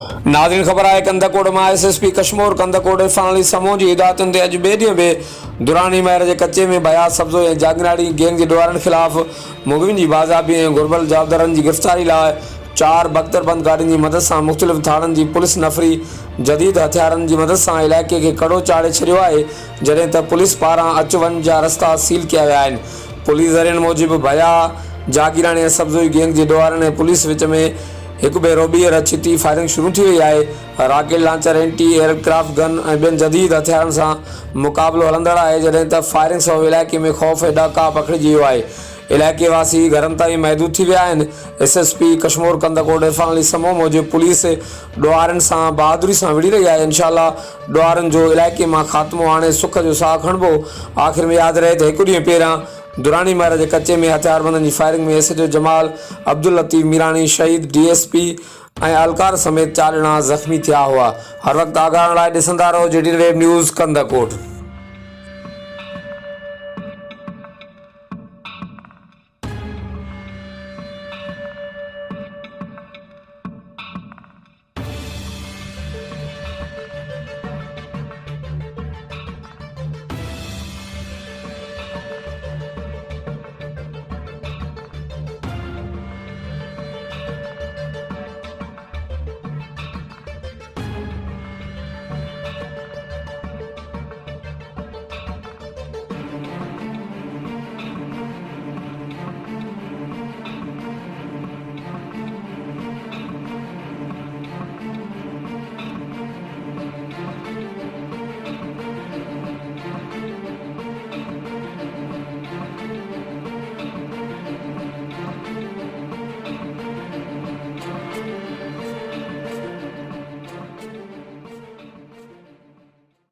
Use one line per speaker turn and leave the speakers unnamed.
नाज़रीन ख़बर आहे कंदकोट में एसएसपी कश्मीर कंदकोट इरफान अली समूह की हिदायतुनि ते अॼु ॿिए ॾींहुं बि दुरानी महर के कच्चे में बयास सब्ज़ो ऐं जागनाड़ी गैंग के ॾोहारनि ख़िलाफ़ मुग़विन की बाज़ाबी ऐं घुर्बल जवाबदारनि की गिरफ़्तारी लाइ 4 बख़्तरबंद गाड़ियुनि की मदद से मुख़्तलिफ़ थाणनि की पुलिस नफ़री जदीद हथियारनि की मदद से इलाइक़े के कड़ो चाढ़े छॾियो आहे, जॾहिं त पुलिस पारां अच वञ जा रस्ता सील किया विया आहिनि। पुलिस ज़रियनि मूजिब भया जागीराणी ऐं सब्ज़ोई गैंग के ॾोहारनि ऐं पुलिस विच में एक भेरो ॿीहर अछिती फायरिंग शुरू थी वई है। Rocket launcher anti aircraft gun ऐं ॿियनि जदीद हथियारनि सां मुक़ाबिलो हलंदड़ आहे, जॾहिं त फायरिंग सबबि इलाइक़े में ख़ौफ़ ऐं ॾका पखिड़िजी वियो आहे। इलाइक़े वासी घरनि ताईं महदूद थी विया आहिनि। एसएसपी कश्मीर कंदकोट इरफान अली समूह मूजिब पुलिस ॾोहारनि सां बहादुरी सां विड़ी रही है। इंशाअल्लाह ॾोहारनि जो इलाइक़े में ख़ात्मो हाणे सुख जो साह खणिबो। आख़िर में यादि रहे त हिकु ॾींहुं पहिरियां दुरानी महर के कच्चे में हथियारबंदन की फायरिंग में एसएचओ जमाल अब्दुल लतीफ़ मीरानी शहीद डीएसपी ऐं अलकार समेत 4 ॼणा ज़ख़्मी थिया हुआ। हर वक्त आगाह लाइ ॾिसंदा रहो JT वेब न्यूज़ कंदकोट।